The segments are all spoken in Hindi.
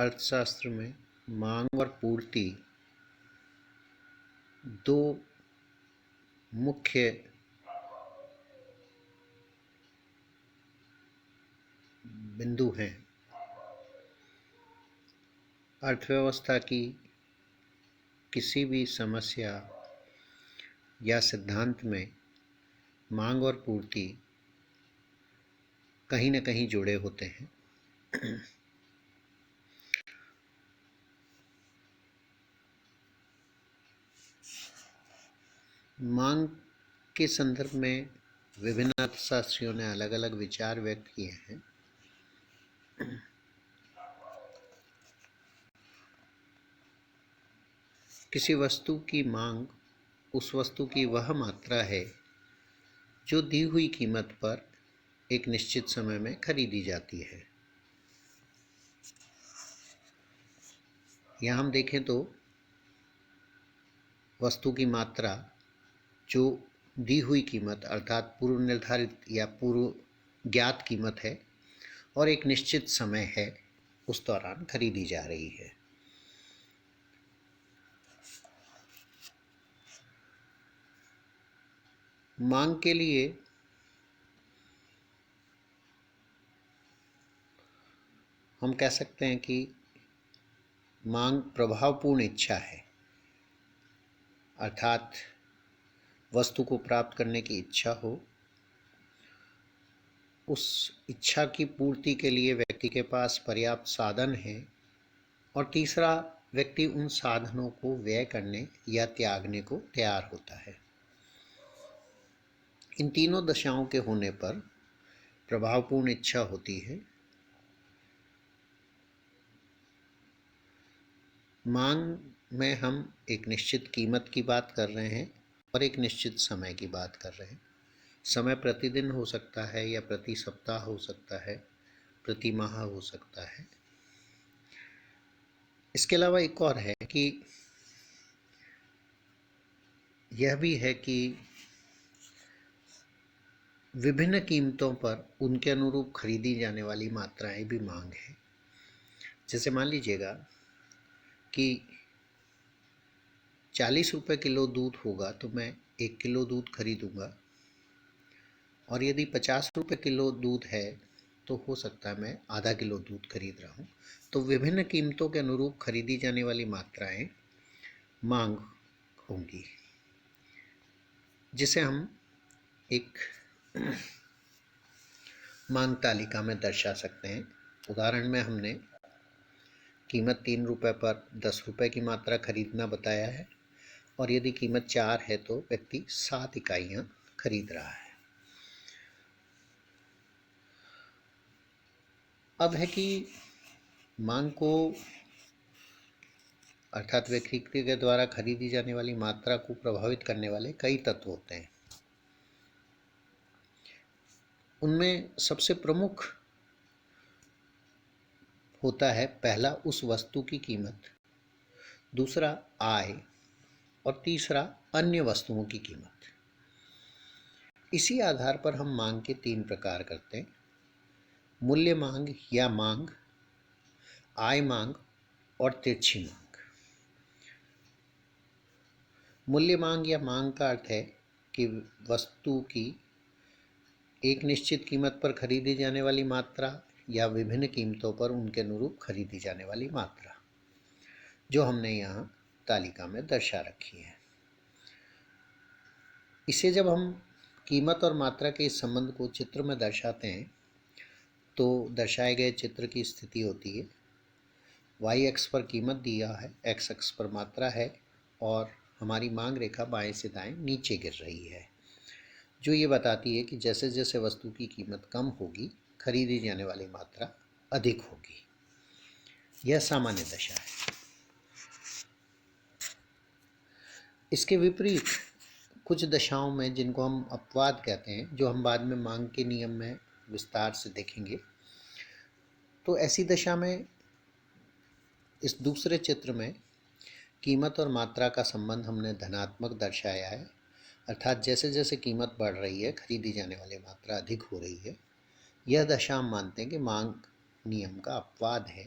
अर्थशास्त्र में मांग और पूर्ति दो मुख्य बिंदु हैं। अर्थव्यवस्था की किसी भी समस्या या सिद्धांत में मांग और पूर्ति कहीं न कहीं जुड़े होते हैं। मांग के संदर्भ में विभिन्न अर्थशास्त्रियों ने अलग-अलग विचार व्यक्त किए हैं। किसी वस्तु की मांग उस वस्तु की वह मात्रा है जो दी हुई कीमत पर एक निश्चित समय में खरीदी जाती है। यहाँ हम देखें तो वस्तु की मात्रा जो दी हुई कीमत अर्थात पूर्व निर्धारित या पूर्व ज्ञात कीमत है और एक निश्चित समय है उस दौरान खरीदी जा रही है। मांग के लिए हम कह सकते हैं कि मांग प्रभावपूर्ण इच्छा है, अर्थात वस्तु को प्राप्त करने की इच्छा हो, उस इच्छा की पूर्ति के लिए व्यक्ति के पास पर्याप्त साधन है और तीसरा व्यक्ति उन साधनों को व्यय करने या त्यागने को तैयार होता है। इन तीनों दशाओं के होने पर प्रभावपूर्ण इच्छा होती है। मांग में हम एक निश्चित कीमत की बात कर रहे हैं और एक निश्चित समय की बात कर रहे हैं। समय प्रतिदिन हो सकता है या प्रति सप्ताह हो सकता है, प्रति माह हो सकता है। इसके अलावा एक और है कि यह भी है कि विभिन्न कीमतों पर उनके अनुरूप खरीदी जाने वाली मात्राएं भी मांग है। जैसे मान लीजिएगा कि 40 रुपये किलो दूध होगा तो मैं 1 किलो दूध खरीदूंगा, और यदि 50 रुपये किलो दूध है तो हो सकता है मैं आधा किलो दूध खरीद रहा हूँ। तो विभिन्न कीमतों के अनुरूप खरीदी जाने वाली मात्राएं मांग होंगी, जिसे हम एक मांग तालिका में दर्शा सकते हैं। उदाहरण में हमने कीमत 3 रुपये पर 10 रुपये की मात्रा खरीदना बताया है, और यदि कीमत 4 है तो व्यक्ति 7 इकाइयाँ खरीद रहा है। अब है कि मांग को अर्थात व्यक्ति के द्वारा खरीदी जाने वाली मात्रा को प्रभावित करने वाले कई तत्व होते हैं। उनमें सबसे प्रमुख होता है पहला उस वस्तु की कीमत, दूसरा आय, और तीसरा अन्य वस्तुओं की कीमत। इसी आधार पर हम मांग के 3 प्रकार करते हैं: मूल्य मांग या मांग, आय मांग और तिरछी मांग। मूल्य मांग या मांग का अर्थ है कि वस्तु की एक निश्चित कीमत पर खरीदी जाने वाली मात्रा या विभिन्न कीमतों पर उनके अनुरूप खरीदी जाने वाली मात्रा, जो हमने यहाँ तालिका में दर्शा रखी है। इसे जब हम कीमत और मात्रा के इस संबंध को चित्र में दर्शाते हैं तो दर्शाए गए चित्र की स्थिति होती है: वाई एक्स पर कीमत दिया है, एक्स एक्स पर मात्रा है, और हमारी मांग रेखा बाएं से दाएं नीचे गिर रही है, जो ये बताती है कि जैसे जैसे वस्तु की कीमत कम होगी खरीदी जाने वाली मात्रा अधिक होगी। यह सामान्य दशा है। इसके विपरीत कुछ दशाओं में, जिनको हम अपवाद कहते हैं, जो हम बाद में मांग के नियम में विस्तार से देखेंगे, तो ऐसी दशा में इस दूसरे चित्र में कीमत और मात्रा का संबंध हमने धनात्मक दर्शाया है, अर्थात जैसे जैसे कीमत बढ़ रही है खरीदी जाने वाली मात्रा अधिक हो रही है। यह दशा हम मानते हैं कि मांग नियम का अपवाद है।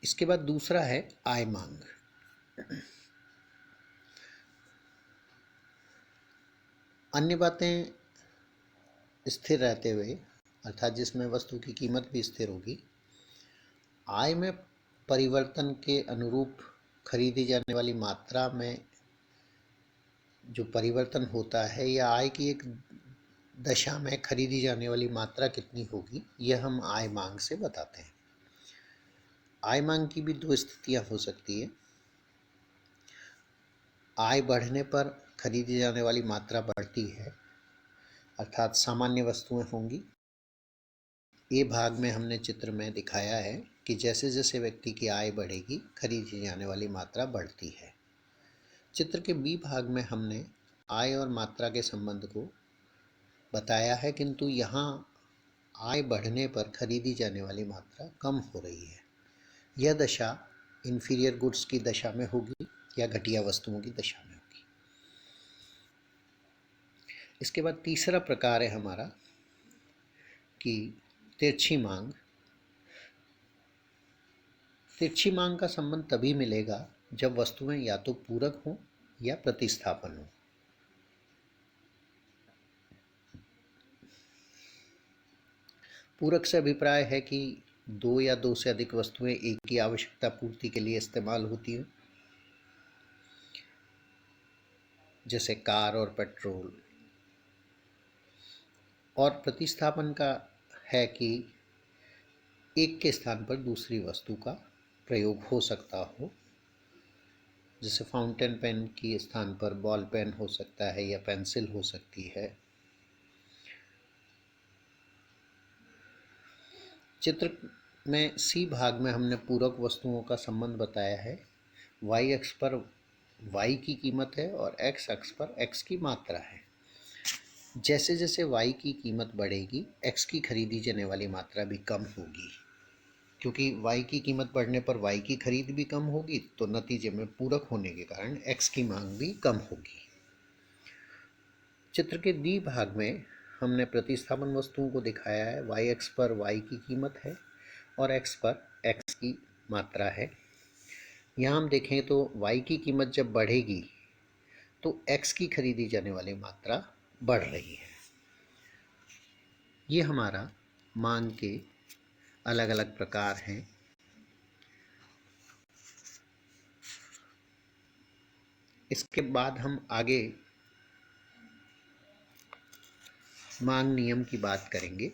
इसके बाद दूसरा है आय मांग। अन्य बातें स्थिर रहते हुए, अर्थात जिसमें वस्तु की कीमत भी स्थिर होगी, आय में परिवर्तन के अनुरूप खरीदी जाने वाली मात्रा में जो परिवर्तन होता है, या आय की एक दशा में खरीदी जाने वाली मात्रा कितनी होगी, यह हम आय मांग से बताते हैं। आय मांग की भी दो स्थितियां हो सकती है। आय बढ़ने पर खरीदी जाने वाली मात्रा बढ़ती है, अर्थात सामान्य वस्तुएं होंगी। ए भाग में हमने चित्र में दिखाया है कि जैसे जैसे व्यक्ति की आय बढ़ेगी, खरीदी जाने वाली मात्रा बढ़ती है। चित्र के बी भाग में हमने आय और मात्रा के संबंध को बताया है, किंतु यहाँ आय बढ़ने पर खरीदी जाने वाली मात्रा कम हो रही है। यह दशा इंफीरियर गुड्स की दशा में होगी या घटिया वस्तुओं की दशा में होगी। इसके बाद तीसरा प्रकार है हमारा कि तिरछी मांग। तिरछी मांग का संबंध तभी मिलेगा जब वस्तुएं या तो पूरक हों या प्रतिस्थापन हो। पूरक से अभिप्राय है कि दो या दो से अधिक वस्तुएं एक ही आवश्यकता पूर्ति के लिए इस्तेमाल होती हैं, जैसे कार और पेट्रोल। और प्रतिस्थापन का है कि एक के स्थान पर दूसरी वस्तु का प्रयोग हो सकता हो, जैसे फाउंटेन पेन के स्थान पर बॉल पेन हो सकता है या पेंसिल हो सकती है। चित्र में सी भाग में हमने पूरक वस्तुओं का संबंध बताया है। वाई अक्ष पर वाई की कीमत है और एक्स अक्ष पर एक्स की मात्रा है। जैसे जैसे वाई की कीमत बढ़ेगी, एक्स की खरीदी जाने वाली मात्रा भी कम होगी, क्योंकि वाई की कीमत बढ़ने पर वाई की खरीद भी कम होगी, तो नतीजे में पूरक होने के कारण एक्स की मांग भी कम होगी। चित्र के डी भाग में हमने प्रतिस्थापन वस्तुओं को दिखाया है। वाई एक्स पर वाई की कीमत है और एक्स पर एक्स की मात्रा है। यहाँ हम देखें तो वाई की कीमत जब बढ़ेगी तो एक्स की खरीदी जाने वाली मात्रा बढ़ रही है। ये हमारा मांग के अलग अलग प्रकार हैं। इसके बाद हम आगे मांग नियम की बात करेंगे।